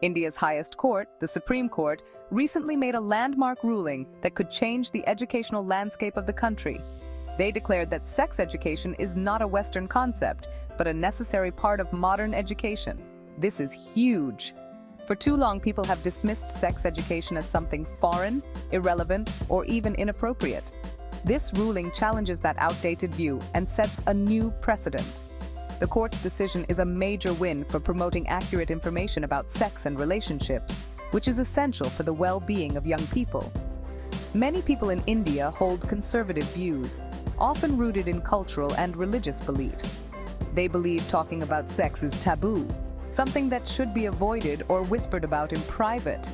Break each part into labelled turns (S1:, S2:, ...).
S1: India's highest court, the Supreme Court, recently made a landmark ruling that could change the educational landscape of the country. They declared that sex education is not a Western concept, but a necessary part of modern education. This is huge. For too long, people have dismissed sex education as something foreign, irrelevant, or even inappropriate. This ruling challenges that outdated view and sets a new precedent. The court's decision is a major win for promoting accurate information about sex and relationships, which is essential for the well-being of young people. Many people in India hold conservative views, often rooted in cultural and religious beliefs. They believe talking about sex is taboo, something that should be avoided or whispered about in private.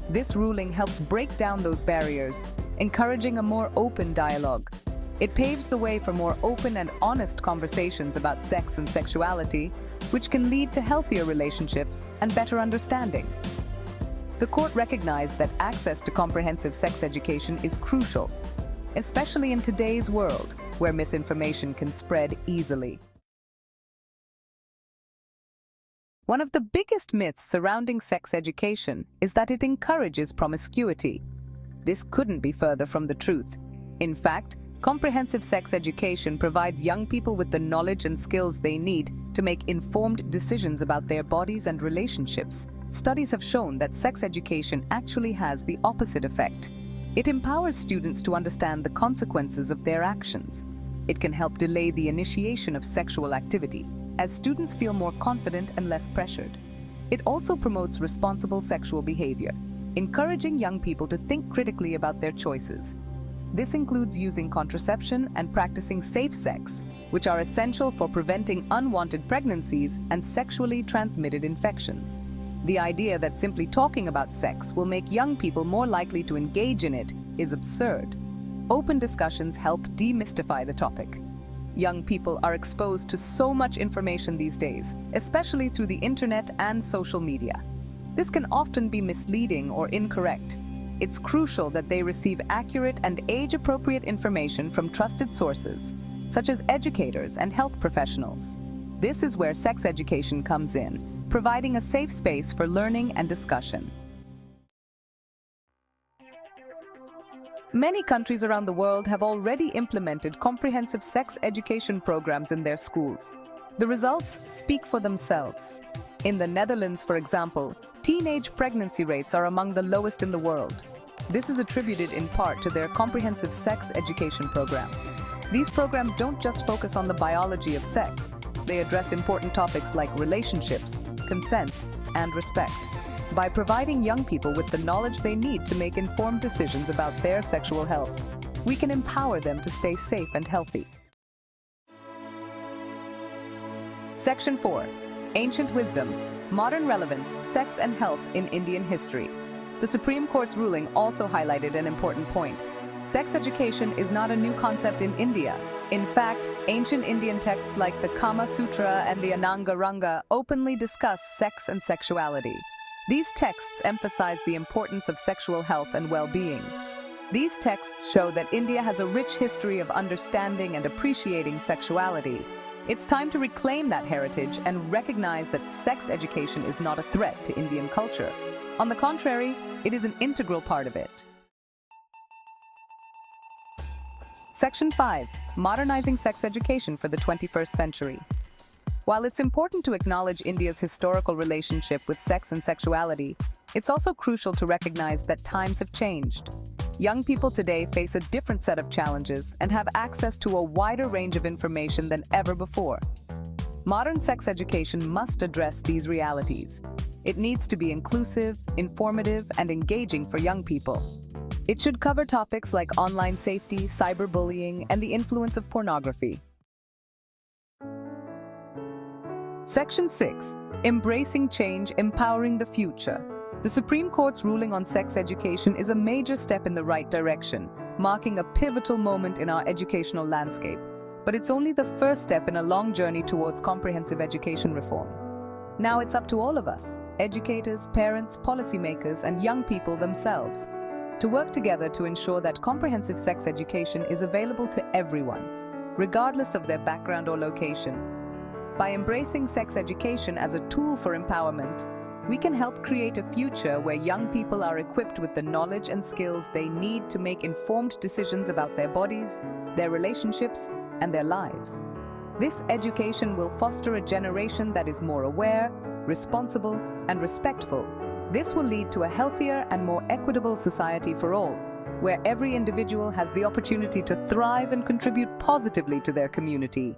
S1: This ruling helps break down those barriers, encouraging a more open dialogue. It paves the way for more open and honest conversations about sex and sexuality, which can lead to healthier relationships and better understanding. The court recognized that access to comprehensive sex education is crucial, especially in today's world, where misinformation can spread easily. One of the biggest myths surrounding sex education is that it encourages promiscuity. This couldn't be further from the truth. In fact, comprehensive sex education provides young people with the knowledge and skills they need to make informed decisions about their bodies and relationships. Studies have shown that sex education actually has the opposite effect. It empowers students to understand the consequences of their actions. It can help delay the initiation of sexual activity, as students feel more confident and less pressured. It also promotes responsible sexual behavior, encouraging young people to think critically about their choices. This includes using contraception and practicing safe sex, which are essential for preventing unwanted pregnancies and sexually transmitted infections. The idea that simply talking about sex will make young people more likely to engage in it is absurd. Open discussions help demystify the topic. Young people are exposed to so much information these days, especially through the internet and social media. This can often be misleading or incorrect. It's crucial that they receive accurate and age-appropriate information from trusted sources, such as educators and health professionals. This is where sex education comes in, providing a safe space for learning and discussion. Many countries around the world have already implemented comprehensive sex education programs in their schools. The results speak for themselves. In the Netherlands, for example, teenage pregnancy rates are among the lowest in the world. This is attributed in part to their comprehensive sex education program. These programs don't just focus on the biology of sex. They address important topics like relationships, consent, and respect. By providing young people with the knowledge they need to make informed decisions about their sexual health, we can empower them to stay safe and healthy. Section 4. Ancient Wisdom, Modern Relevance, Sex and Health in Indian History. The Supreme Court's ruling also highlighted an important point. Sex education is not a new concept in India. In fact, ancient Indian texts like the Kama Sutra and the Ananga Ranga openly discuss sex and sexuality. These texts emphasize the importance of sexual health and well-being. These texts show that India has a rich history of understanding and appreciating sexuality. It's time to reclaim that heritage and recognize that sex education is not a threat to Indian culture. On the contrary, it is an integral part of it. Section 5. Modernizing sex education for the 21st century. While it's important to acknowledge India's historical relationship with sex and sexuality, it's also crucial to recognize that times have changed. Young people today face a different set of challenges and have access to a wider range of information than ever before. Modern sex education must address these realities. It needs to be inclusive, informative, and engaging for young people. It should cover topics like online safety, cyberbullying, and the influence of pornography. Section 6. Embracing Change, Empowering the Future. The Supreme Court's ruling on sex education is a major step in the right direction, marking a pivotal moment in our educational landscape. But it's only the first step in a long journey towards comprehensive education reform. Now it's up to all of us, educators, parents, policymakers, and young people themselves, to work together to ensure that comprehensive sex education is available to everyone, regardless of their background or location. By embracing sex education as a tool for empowerment, we can help create a future where young people are equipped with the knowledge and skills they need to make informed decisions about their bodies, their relationships, and their lives. This education will foster a generation that is more aware, responsible, and respectful. This will lead to a healthier and more equitable society for all, where every individual has the opportunity to thrive and contribute positively to their community.